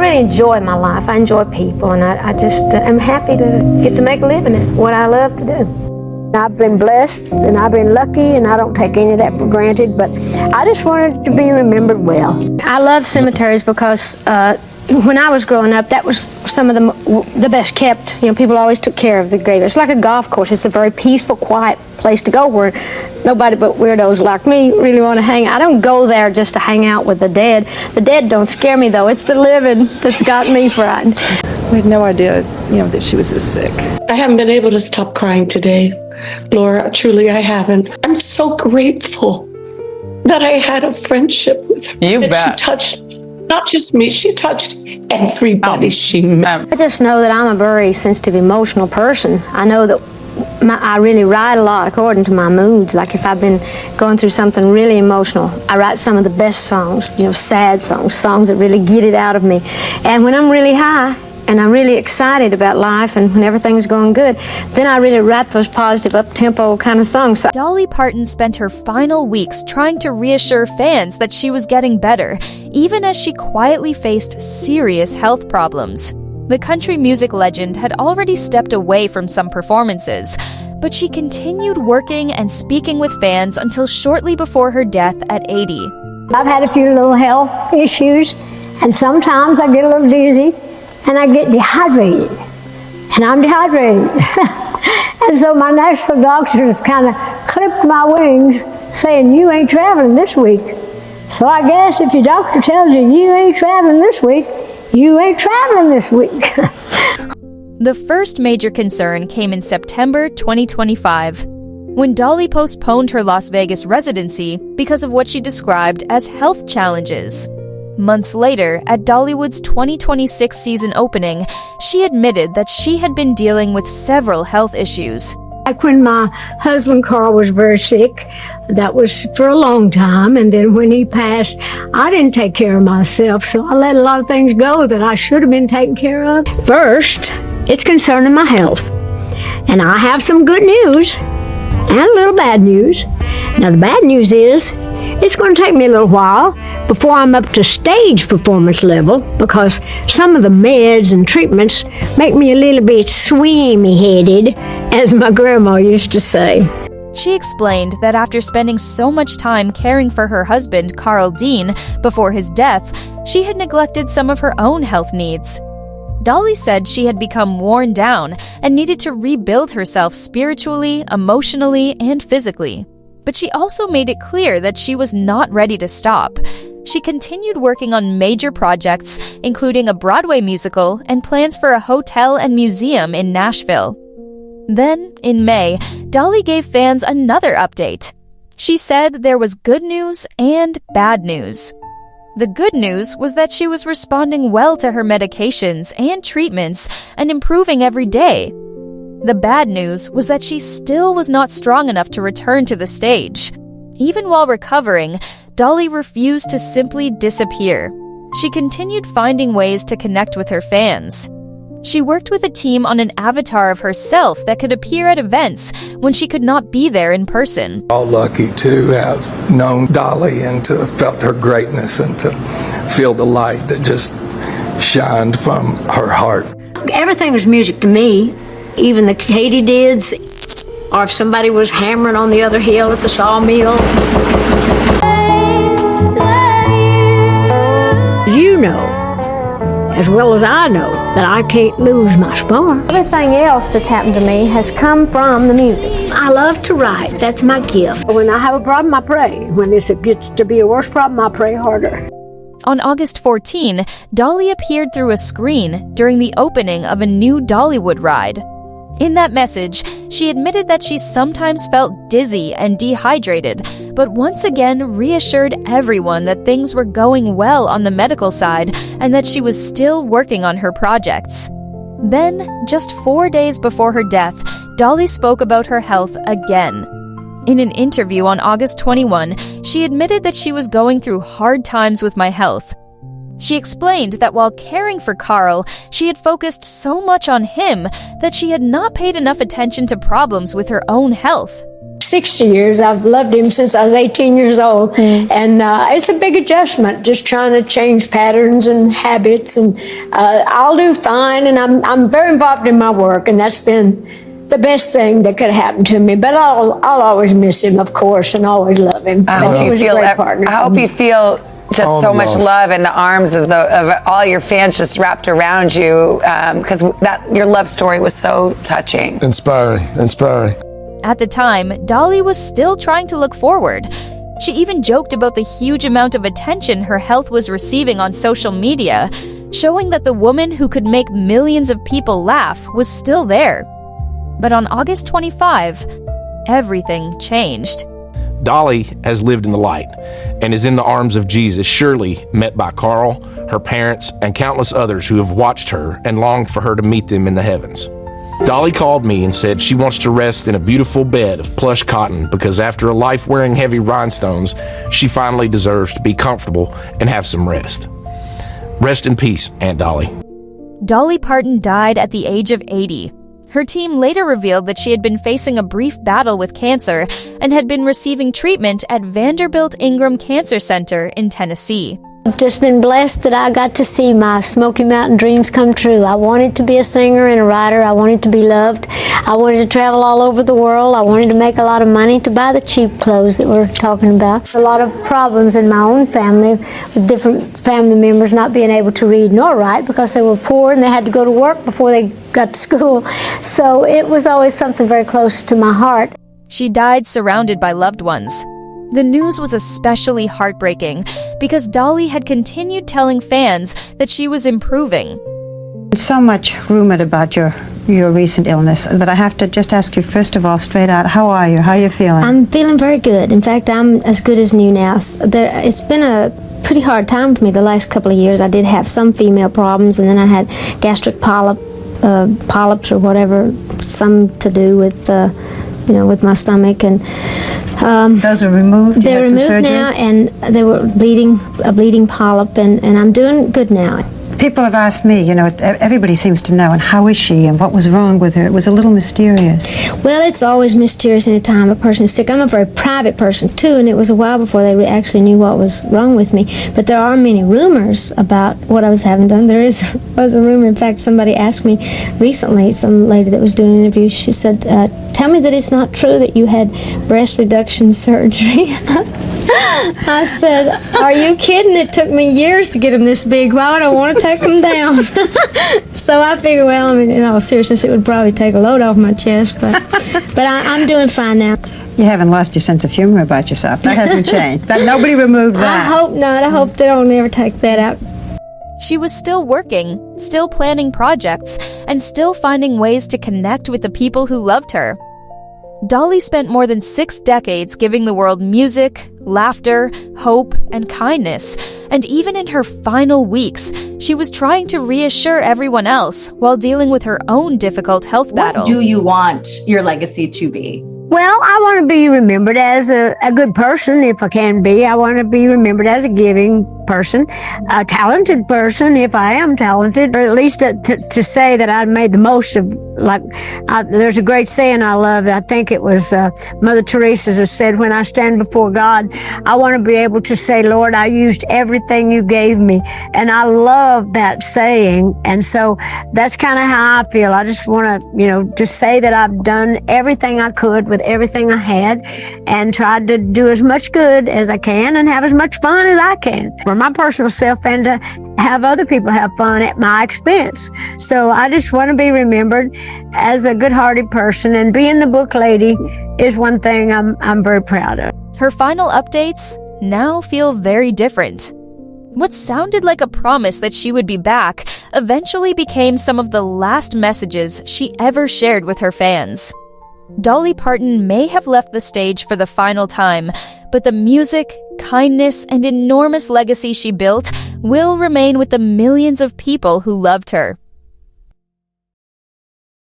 really enjoy my life. I enjoy people, and I just am happy to get to make a living at what I love to do. I've been blessed, and I've been lucky, and I don't take any of that for granted, but I just wanted to be remembered well. I love cemeteries because when I was growing up, that was some of the best kept. You know, people always took care of the grave. It's like a golf course. It's a very peaceful, quiet place to go where nobody but weirdos like me really want to hang. I don't go there just to hang out with the dead. The dead don't scare me, though. It's the living that's got me frightened. We had no idea, that she was this sick. I haven't been able to stop crying today, Laura. Truly, I haven't. I'm so grateful that I had a friendship with her. You bet. She touched not just me, she touched everybody she met. I just know that I'm a very sensitive, emotional person. I know that I really write a lot according to my moods. Like if I've been going through something really emotional, I write some of the best songs, sad songs, songs that really get it out of me. And when I'm really high, and I'm really excited about life and when everything's going good, then I really write those positive, up-tempo kind of songs. Dolly Parton spent her final weeks trying to reassure fans that she was getting better, even as she quietly faced serious health problems. The country music legend had already stepped away from some performances, but she continued working and speaking with fans until shortly before her death at 80. I've had a few little health issues, and sometimes I get a little dizzy, and I get dehydrated, and I'm dehydrated. And so my national doctor has kind of clipped my wings, saying, you ain't traveling this week. So I guess if your doctor tells you you ain't traveling this week, you ain't traveling this week. The first major concern came in September 2025, when Dolly postponed her Las Vegas residency because of what she described as health challenges. Months later, at Dollywood's 2026 season opening, she admitted that she had been dealing with several health issues. Like when my husband Carl was very sick, that was for a long time, and then when he passed, I didn't take care of myself, so I let a lot of things go that I should have been taken care of. First, it's concerning my health, and I have some good news and a little bad news. Now the bad news is, it's going to take me a little while before I'm up to stage performance level because some of the meds and treatments make me a little bit swimmy-headed, as my grandma used to say. She explained that after spending so much time caring for her husband, Carl Dean, before his death, she had neglected some of her own health needs. Dolly said she had become worn down and needed to rebuild herself spiritually, emotionally, and physically. But she also made it clear that she was not ready to stop. She continued working on major projects, including a Broadway musical and plans for a hotel and museum in Nashville. Then, in May, Dolly gave fans another update. She said there was good news and bad news. The good news was that she was responding well to her medications and treatments and improving every day. The bad news was that she still was not strong enough to return to the stage. Even while recovering, Dolly refused to simply disappear. She continued finding ways to connect with her fans. She worked with a team on an avatar of herself that could appear at events when she could not be there in person. All lucky to have known Dolly and to have felt her greatness and to feel the light that just shined from her heart. Everything was music to me. Even the katydids, or if somebody was hammering on the other hill at the sawmill. You know, as well as I know, that I can't lose my spark. Everything else that's happened to me has come from the music. I love to write. That's my gift. When I have a problem, I pray. When this gets to be a worse problem, I pray harder. On August 14, Dolly appeared through a screen during the opening of a new Dollywood ride. In that message, she admitted that she sometimes felt dizzy and dehydrated, but once again reassured everyone that things were going well on the medical side and that she was still working on her projects. Then, just 4 days before her death, Dolly spoke about her health again. In an interview on August 21, she admitted that she was going through hard times with my health. She explained that while caring for Carl, she had focused so much on him that she had not paid enough attention to problems with her own health. 60 years. I've loved him since I was 18 years old. And it's a big adjustment, just trying to change patterns and habits. And I'll do fine, and I'm very involved in my work, and that's been the best thing that could happen to me. But I'll always miss him, of course, and always love him. I hope He was a great partner. I hope you feel just so much love in the arms of all your fans just wrapped around you, because your love story was so touching. Inspiring. At the time, Dolly was still trying to look forward. She even joked about the huge amount of attention her health was receiving on social media, showing that the woman who could make millions of people laugh was still there. But on August 25, everything changed. Dolly has lived in the light and is in the arms of Jesus, surely met by Carl, her parents, and countless others who have watched her and longed for her to meet them in the heavens. Dolly called me and said she wants to rest in a beautiful bed of plush cotton because after a life wearing heavy rhinestones, she finally deserves to be comfortable and have some rest. Rest in peace, Aunt Dolly. Dolly Parton died at the age of 80. Her team later revealed that she had been facing a brief battle with cancer and had been receiving treatment at Vanderbilt Ingram Cancer Center in Tennessee. I've just been blessed that I got to see my Smoky Mountain dreams come true. I wanted to be a singer and a writer. I wanted to be loved. I wanted to travel all over the world. I wanted to make a lot of money to buy the cheap clothes that we're talking about. A lot of problems in my own family with different family members not being able to read nor write because they were poor and they had to go to work before they got to school. So it was always something very close to my heart. She died surrounded by loved ones. The news was especially heartbreaking because Dolly had continued telling fans that she was improving. So much rumored about your recent illness, but I have to just ask you first of all, straight out, how are you? How are you feeling? I'm feeling very good. In fact, I'm as good as new now. It's been a pretty hard time for me the last couple of years. I did have some female problems, and then I had gastric polyps or whatever, some to do with with my stomach, and those are removed. They're removed now, and they were a bleeding polyp, and I'm doing good now. People have asked me, everybody seems to know, and how is she, and what was wrong with her? It was a little mysterious. Well, it's always mysterious any time a person is sick. I'm a very private person, too, and it was a while before they actually knew what was wrong with me. But there are many rumors about what I was having done. There was a rumor. In fact, somebody asked me recently, some lady that was doing an interview, she said, tell me that it's not true that you had breast reduction surgery. I said, are you kidding? It took me years to get them this big. Why would I want to take them down? So I figured, well, in all seriousness, it would probably take a load off my chest, but I'm doing fine now. You haven't lost your sense of humor about yourself. That hasn't changed. Nobody removed that. I hope not. I hope they don't ever take that out. She was still working, still planning projects, and still finding ways to connect with the people who loved her. Dolly spent more than 6 decades giving the world music, laughter, hope, and kindness. And even in her final weeks, she was trying to reassure everyone else while dealing with her own difficult health battle. What do you want your legacy to be? Well, I want to be remembered as a good person, if I can be. I want to be remembered as a giving person, a talented person, if I am talented, or at least to say that I made the most of, there's a great saying I love. I think it was Mother Teresa that said, when I stand before God, I want to be able to say, Lord, I used everything you gave me. And I love that saying. And so that's kind of how I feel. I just want to, just say that I've done everything I could with everything I had and tried to do as much good as I can and have as much fun as I can for my personal self and to have other people have fun at my expense. So I just want to be remembered as a good-hearted person, and being the book lady is one thing I'm very proud of. Her final updates now feel very different. What sounded like a promise that she would be back eventually became some of the last messages she ever shared with her fans. Dolly Parton may have left the stage for the final time, but the music, kindness, and enormous legacy she built will remain with the millions of people who loved her.